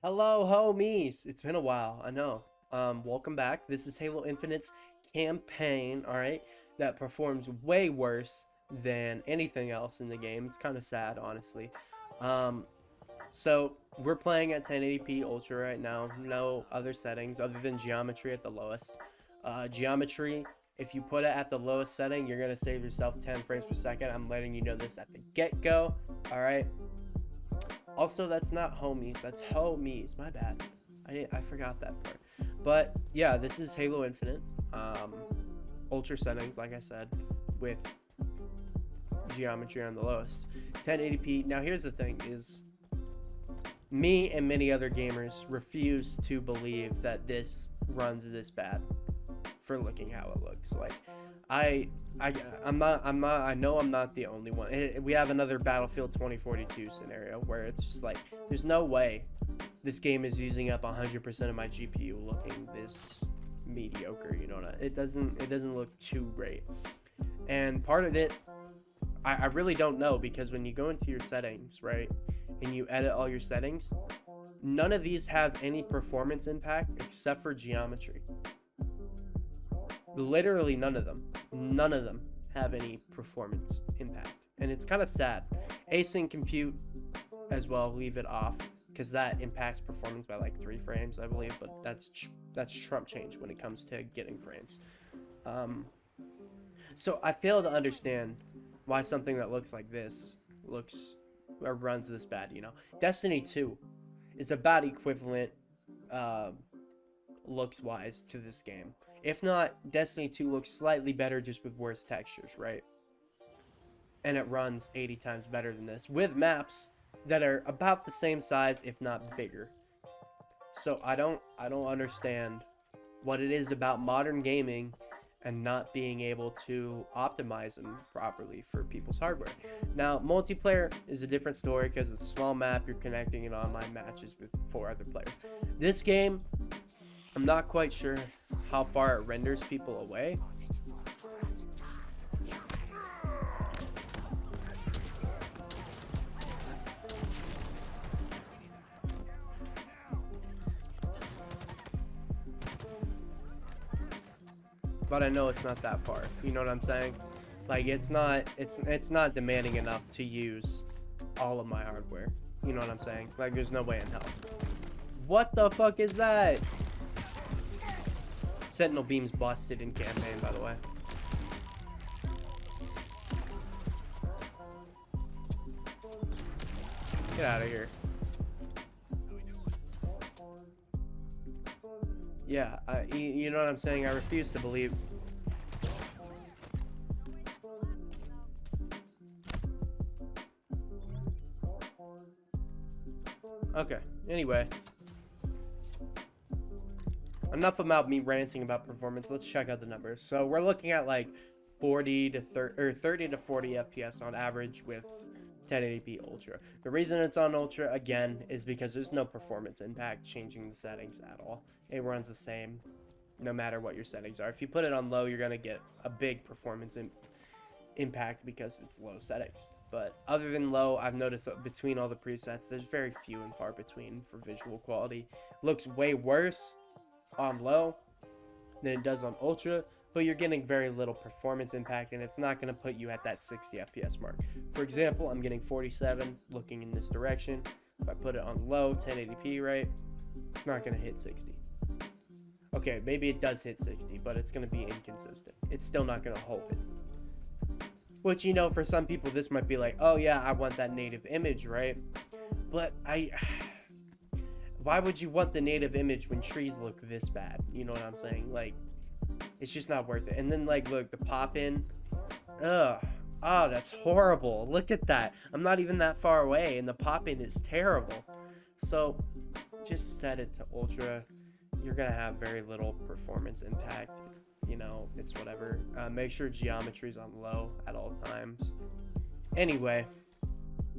Hello, homies. It's been a while. I know. Welcome back. This is Halo Infinite's campaign, all right, that performs way worse than anything else in the game. It's kind of sad, honestly. Um, so we're playing at 1080p ultra right now. No other settings other than geometry at the lowest. Geometry, if you put it at the lowest setting, you're gonna save yourself 10 frames per second. I'm letting you know this at the get-go. All right. Also, that's not homies. That's homies. My bad. I forgot that part. But yeah, this is Halo Infinite. Ultra settings, like I said, with geometry on the lowest. 1080p. Now here's the thing: is me and many other gamers refuse to believe that this runs this bad for looking how it looks. Like I know I'm not the only one. We have another Battlefield 2042 scenario where it's just like there's no way this game is using up 100% of my GPU looking this mediocre, you know what it doesn't look too great. And part of it I really don't know, because when you go into your settings, right, and you edit all your settings, none of these have any performance impact except for geometry. Literally none of them have any performance impact, and it's kind of sad. Async compute as well, leave it off, because that impacts performance by like 3 frames, I believe, but that's Trump change when it comes to getting frames. So I fail to understand why something that looks like this looks or runs this bad. Destiny 2 is about equivalent looks wise to this game. If not, Destiny 2 looks slightly better, just with worse textures, right? And it runs 80 times better than this, with maps that are about the same size, if not bigger. So I don't understand what it is about modern gaming and not being able to optimize them properly for people's hardware. Now, multiplayer is a different story because it's a small map. You're connecting in online matches with 4 other players. This game, I'm not quite sure how far it renders people away. But I know it's not that far. You know what I'm saying? Like it's not demanding enough to use all of my hardware. You know what I'm saying? Like there's no way in hell. What the fuck is that? Sentinel beam's busted in campaign, by the way. Get out of here. Yeah, you know what I'm saying? I refuse to believe. Okay, anyway. Enough about me ranting about performance. Let's check out the numbers. So we're looking at like 30 to 40 FPS on average with 1080p ultra. The reason it's on ultra again is because there's no performance impact changing the settings at all. It runs the same no matter what your settings are. If you put it on low, you're gonna get a big performance impact because it's low settings. But other than low, I've noticed that between all the presets, there's very few and far between for visual quality. Looks way worse on low than it does on ultra, but you're getting very little performance impact, and it's not going to put you at that 60 FPS mark. For example, I'm getting 47 looking in this direction. If I put it on low 1080p, right, it's not going to hit 60. Okay, maybe it does hit 60, but it's going to be inconsistent. It's still not going to hold it. Which, for some people this might be like, oh yeah, I want that native image, right? But why would you want the native image when trees look this bad? You know what I'm saying? Like, it's just not worth it. And then, like, look, the pop-in. Ugh. Oh, that's horrible. Look at that. I'm not even that far away, and the pop-in is terrible. So, just set it to ultra. You're going to have very little performance impact. It's whatever. Make sure geometry's on low at all times. Anyway,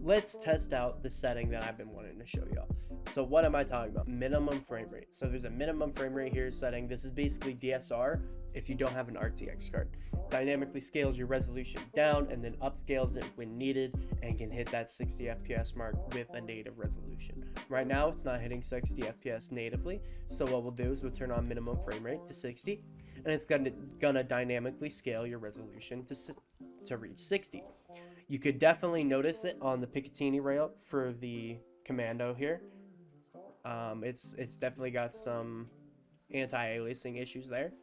let's test out the setting that I've been wanting to show y'all. So what am I talking about? Minimum frame rate. So there's a minimum frame rate here setting. This is basically DSR if you don't have an RTX card. Dynamically scales your resolution down and then upscales it when needed and can hit that 60 FPS mark with a native resolution. Right now it's not hitting 60 FPS natively, so what we'll do is we'll turn on minimum frame rate to 60 and it's gonna dynamically scale your resolution to reach 60. You could definitely notice it on the Picatinny rail for the Commando here. It's definitely got some anti-aliasing issues there.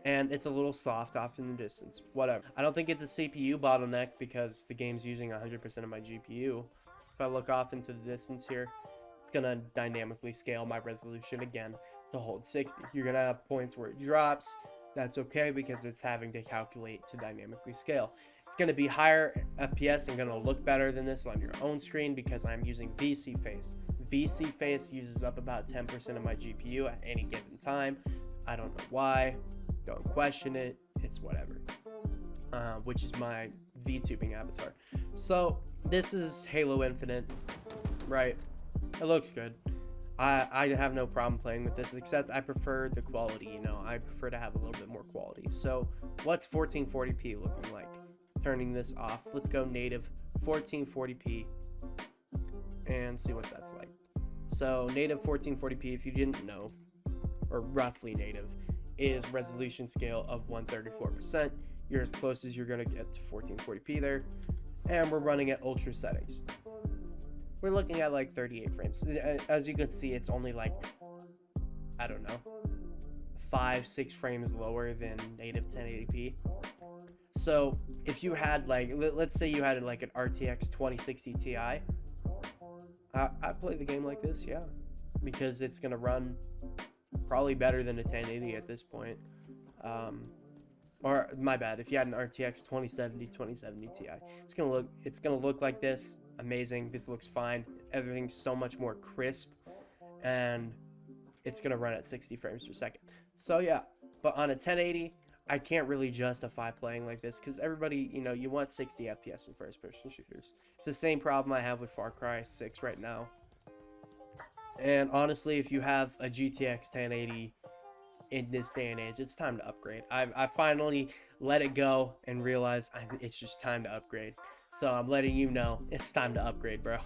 And it's a little soft off in the distance. Whatever. I don't think it's a CPU bottleneck because the game's using 100% of my GPU. If I look off into the distance here, it's going to dynamically scale my resolution again to hold 60. You're going to have points where it drops. That's okay because it's having to calculate to dynamically scale. It's going to be higher FPS and going to look better than this on your own screen because I'm using VSeeFace. VSeeFace uses up about 10% of my GPU at any given time. I don't know why. Don't question it. It's whatever. Which is my VTubing avatar. So this is Halo Infinite, right? It looks good. I have no problem playing with this, except I prefer the quality, you know. I prefer to have a little bit more quality. So what's 1440p looking like? Turning this off. Let's go native 1440p and see what that's like. So native 1440p, if you didn't know, or roughly native, is resolution scale of 134%. You're as close as you're going to get to 1440p there. And we're running at ultra settings. We're looking at like 38 frames. As you can see, it's only like, I don't know, 5-6 frames lower than native 1080p. So if you had like, let's say you had like an RTX 2060 Ti, I'd play the game like this, yeah. Because it's going to run probably better than a 1080 at this point. Or my bad, if you had an RTX 2070 Ti, it's gonna look like this. Amazing. This looks fine. Everything's so much more crisp, and it's gonna run at 60 frames per second. So yeah, but on a 1080, I can't really justify playing like this because everybody, you know, you want 60 FPS in first-person shooters. It's the same problem I have with Far Cry 6 right now. And honestly, if you have a GTX 1080 in this day and age, it's time to upgrade. I finally let it go and realized it's just time to upgrade. So I'm letting you know it's time to upgrade, bro,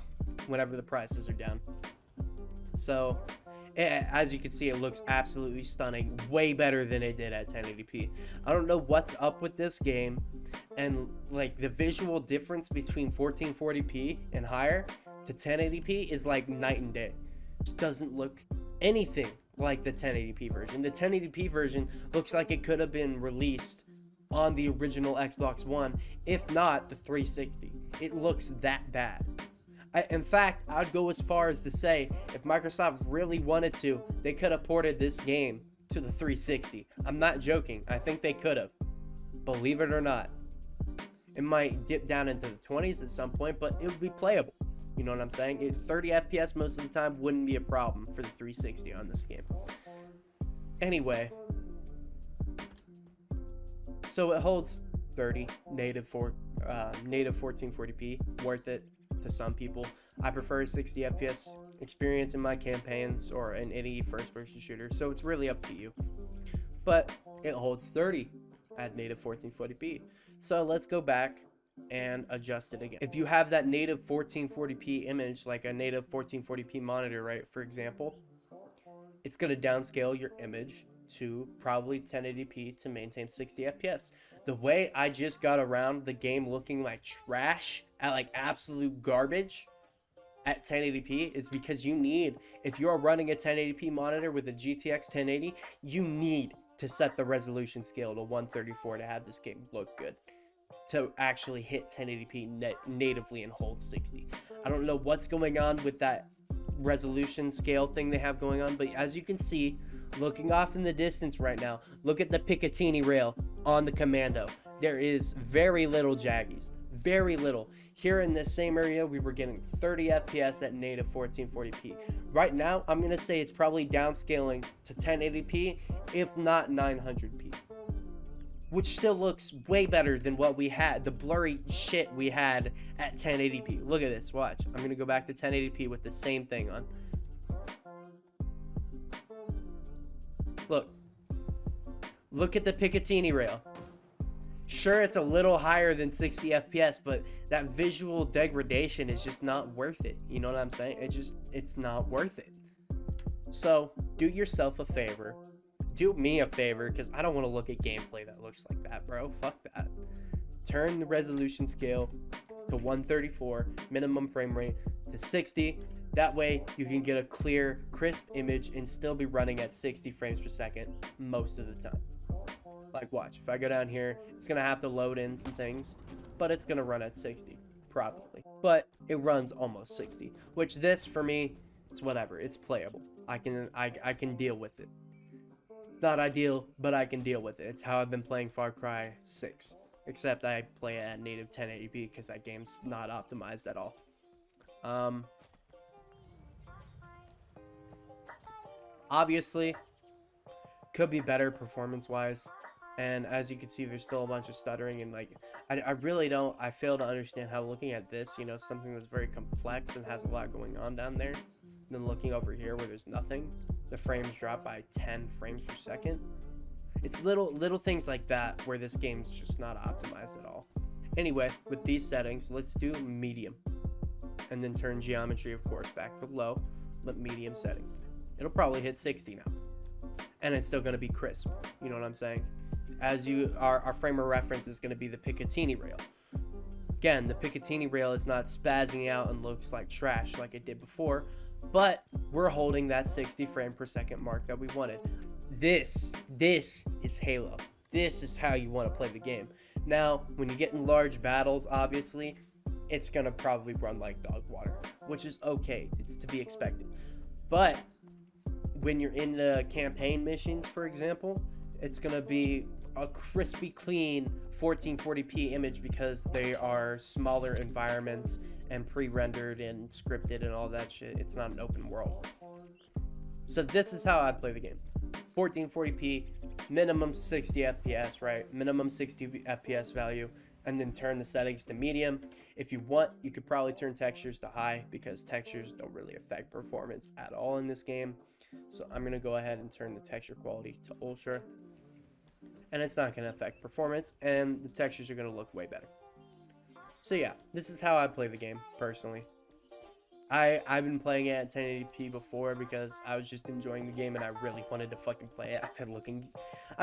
whenever the prices are down. So as you can see, it looks absolutely stunning, way better than it did at 1080p. I don't know what's up with this game, and like the visual difference between 1440p and higher to 1080p is like night and day. It doesn't look anything like the 1080p version. The 1080p version looks like it could have been released on the original Xbox One, if not the 360. It looks that bad. In fact, I'd go as far as to say if Microsoft really wanted to, they could have ported this game to the 360. I'm not joking. I think they could have. Believe it or not. It might dip down into the 20s at some point, but it would be playable. You know what I'm saying? 30 FPS most of the time wouldn't be a problem for the 360 on this game. Anyway, so it holds 30 native 1440p, worth it to some people. I prefer 60 FPS experience in my campaigns or in any first-person shooter, so it's really up to you. But it holds 30 at native 1440p. So let's go back and adjust it again. If you have that native 1440p image, like a native 1440p monitor, right, for example, it's going to downscale your image to probably 1080p to maintain 60 FPS. The way I just got around the game looking like trash at like absolute garbage at 1080p is because you need, if you're running a 1080p monitor with a GTX 1080, you need to set the resolution scale to 134 to have this game look good, to actually hit 1080p natively and hold 60. I don't know what's going on with that resolution scale thing they have going on, but as you can see, looking off in the distance right now, look at the Picatinny rail on the Commando. There is very little jaggies, very little. Here in this same area, we were getting 30 FPS at native 1440p. Right now, I'm gonna say it's probably downscaling to 1080p, if not 900p. which still looks way better than what we had, the blurry shit we had at 1080p. Look at this, watch. I'm gonna go back to 1080p with the same thing on. Look at the Picatinny rail. Sure, it's a little higher than 60 FPS, but that visual degradation is just not worth it. You know what I'm saying? It's not worth it. So do yourself a favor. Do me a favor, because I don't want to look at gameplay that looks like that, bro. Fuck that. Turn the resolution scale to 134, minimum frame rate to 60. That way you can get a clear, crisp image and still be running at 60 frames per second most of the time. Like, watch, if I go down here, it's gonna have to load in some things, but it's gonna run at 60, probably. But it runs almost 60, which this, for me, it's whatever. It's playable. I can deal with it. Not ideal, but I can deal with it. It's how I've been playing Far Cry 6, except I play it at native 1080p because that game's not optimized at all. Obviously, could be better performance-wise. And as you can see, there's still a bunch of stuttering, and like, I really don't, I fail to understand how looking at this, you know, something that's very complex and has a lot going on down there, then looking over here where there's nothing, the frames drop by 10 frames per second. It's little things like that where this game's just not optimized at all. Anyway, with these settings, let's do medium, and then turn geometry, of course, back to low, but medium settings. It'll probably hit 60 now, and it's still going to be crisp. You know what I'm saying? Our frame of reference is going to be the Picatinny rail. Again, the Picatinny rail is not spazzing out and looks like trash like it did before, but we're holding that 60 frame per second mark that we wanted. This is Halo. This is how you want to play the game. Now, when you get in large battles, obviously, it's going to probably run like dog water, which is okay. It's to be expected. But when you're in the campaign missions, for example, it's going to be a crispy clean 1440p image because they are smaller environments and pre-rendered and scripted and all that shit. It's not an open world. So this is how I play the game. 1440p, minimum 60 FPS, right? Minimum 60 FPS value, and then turn the settings to medium. If you want, you could probably turn textures to high because textures don't really affect performance at all in this game. So I'm going to go ahead and turn the texture quality to ultra. And it's not going to affect performance, and the textures are going to look way better. So yeah, this is how I play the game, personally. I've been playing it at 1080p before because I was just enjoying the game and I really wanted to fucking play it. I've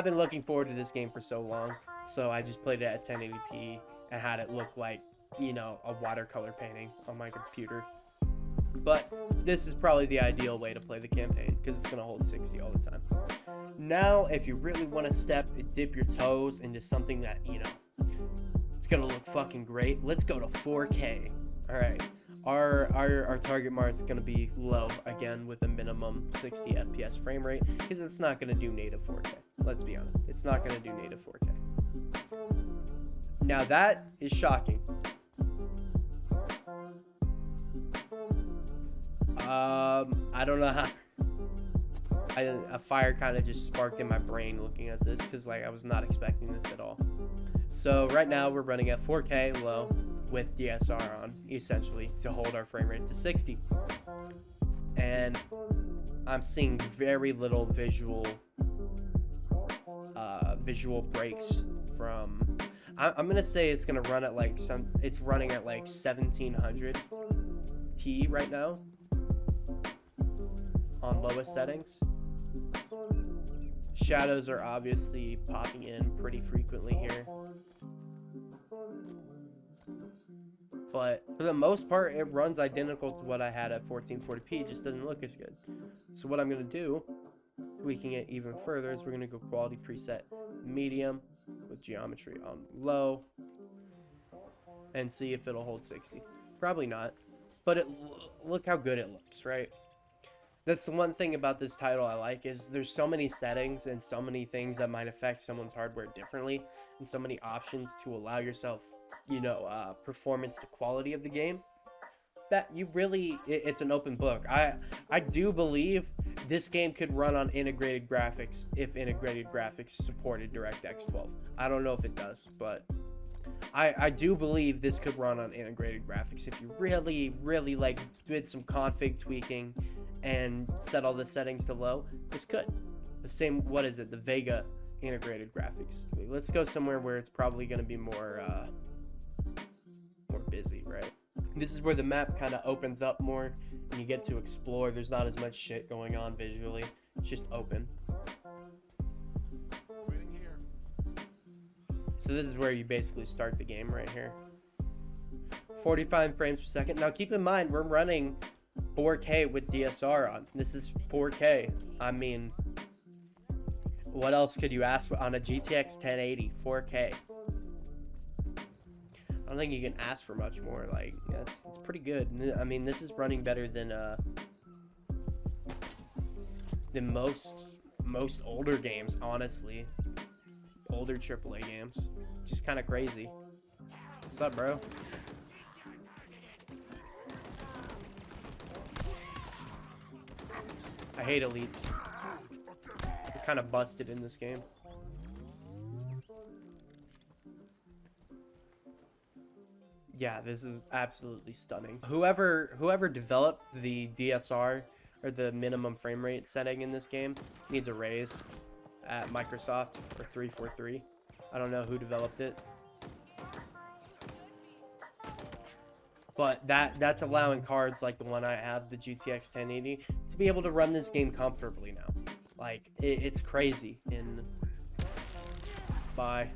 been looking forward to this game for so long, so I just played it at 1080p and had it look like, you know, a watercolor painting on my computer. But this is probably the ideal way to play the campaign because it's going to hold 60 all the time. Now, if you really want to dip your toes into something that, you know, it's going to look fucking great, let's go to 4K. All right. Our target mark's going to be low again with a minimum 60 FPS frame rate because it's not going to do native 4K. Let's be honest. It's not going to do native 4K. Now that is shocking. I don't know how. A fire kind of just sparked in my brain looking at this because like I was not expecting this at all. So right now we're running at 4K low with DSR on, essentially, to hold our frame rate to 60. And I'm seeing very little visual breaks from. I'm gonna say it's gonna run at like it's running at like 1700p right now on lowest settings. Shadows are obviously popping in pretty frequently here, but for the most part it runs identical to what I had at 1440p. It just doesn't look as good. So what I'm going to do, tweaking it even further, is we're going to go quality preset medium with geometry on low and see if it'll hold 60. Probably not, but look how good it looks, right? That's the one thing about this title I like, is there's so many settings and so many things that might affect someone's hardware differently, and so many options to allow yourself, you know, performance to quality of the game, that you really, it's an open book. I do believe This game could run on integrated graphics if integrated graphics supported DirectX 12. I don't know if it does, but I do believe this could run on integrated graphics if you really like did some config tweaking and set all the settings to low. This could. The same, what is it? The Vega integrated graphics. Let's go somewhere where it's probably going to be more busy, right? This is where the map kind of opens up more and you get to explore. There's not as much shit going on visually. It's just open. So this is where you basically start the game right here. 45 frames per second. Now keep in mind, we're running 4K with DSR on. This is 4K. I mean, what else could you ask for on a GTX 1080 4K? I don't think you can ask for much more. Like, that's pretty good. I mean, this is running better than most older games, honestly. Older AAA games. Just kind of crazy. What's up, bro? I hate elites. They're kind of busted in this game. Yeah, this is absolutely stunning. Whoever developed the DSR or the minimum frame rate setting in this game needs a raise at Microsoft or 343. I don't know who developed it, but that's allowing cards like the one I have, the GTX 1080, to be able to run this game comfortably now. Like, it's crazy. Bye.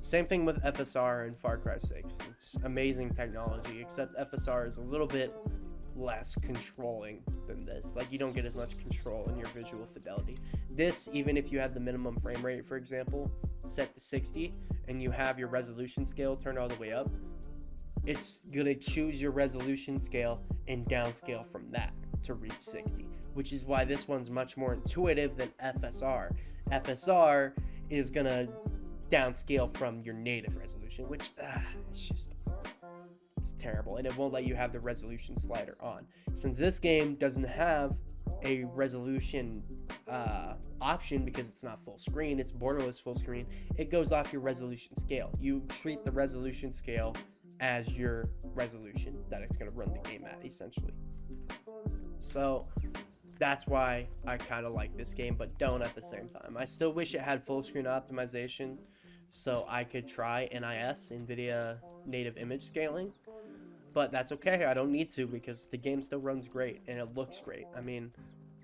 Same thing with FSR and Far Cry 6. It's amazing technology, except FSR is a little bit less controlling than this. Like, you don't get as much control in your visual fidelity. This, even if you have the minimum frame rate, for example, set to 60, and you have your resolution scale turned all the way up, it's gonna choose your resolution scale and downscale from that to reach 60, which is why this one's much more intuitive than FSR. FSR is gonna downscale from your native resolution, which it's terrible, and it won't let you have the resolution slider on. Since this game doesn't have a resolution option because it's not full screen, it's borderless full screen, it goes off your resolution scale. You treat the resolution scale as your resolution that it's going to run the game at, essentially. So that's why I kind of like this game, but don't at the same time. I still wish it had full screen optimization so I could try NIS, NVIDIA native image scaling, but that's okay. I don't need to because the game still runs great and it looks great. I mean,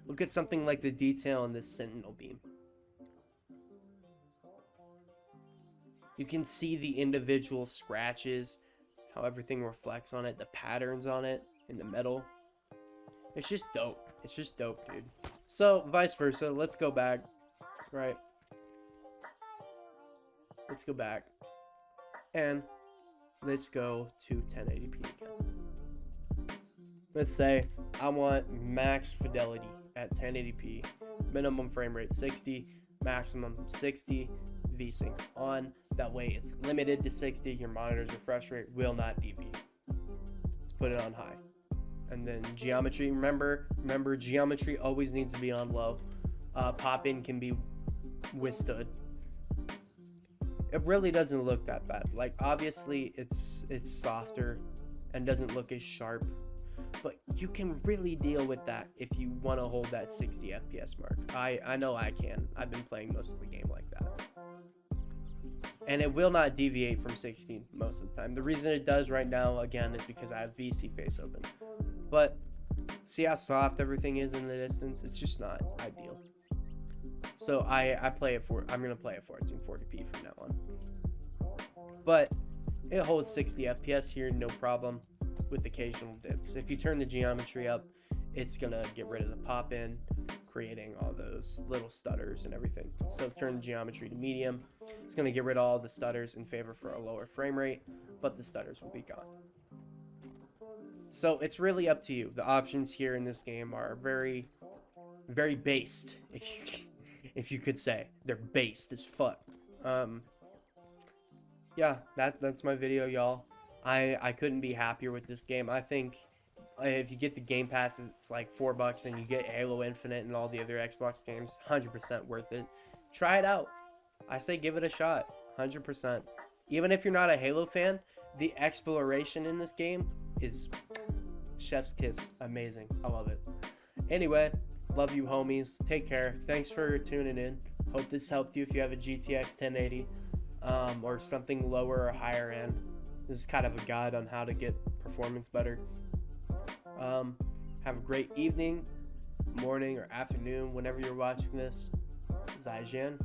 look at something like the detail in this Sentinel beam. You can see the individual scratches, how everything reflects on it, the patterns on it in the metal. It's just dope. It's just dope, dude. So, vice versa. Let's go back. Right. Let's go back. And let's go to 1080p again. Let's say I want max fidelity at 1080p. Minimum frame rate 60. Maximum 60. VSync on. That way it's limited to 60. Your monitor's refresh rate will not deviate. Let's put it on high. And then geometry, remember geometry always needs to be on low. Pop-in can be withstood. It really doesn't look that bad. Like, obviously it's softer and doesn't look as sharp, but you can really deal with that if you want to hold that 60 FPS mark. I know I can. I've been playing most of the game like that. And it will not deviate from 16 most of the time. The reason it does right now, again, is because I have VSeeFace open. But see how soft everything is in the distance? It's just not ideal. So I'm gonna play it 1440p from now on. But it holds 60 FPS here, no problem, with occasional dips. If you turn the geometry up, it's gonna get rid of the pop-in, creating all those little stutters and everything. So turn the geometry to medium. It's gonna get rid of all the stutters in favor for a lower frame rate, but the stutters will be gone. So it's really up to you. The options here in this game are very, very based, if you could say. They're based as fuck. Yeah, that's my video, y'all. I couldn't be happier with this game. I think if you get the Game Pass, it's like $4 and you get Halo Infinite and all the other Xbox games. 100% worth it. Try it out. I say give it a shot. 100%. Even if you're not a Halo fan, the exploration in this game is chef's kiss. Amazing. I love it. Anyway, love you homies. Take care. Thanks for tuning in. Hope this helped you if you have a GTX 1080 or something lower or higher end. This is kind of a guide on how to get performance better. Have a great evening, morning, or afternoon whenever you're watching this. Zaijian.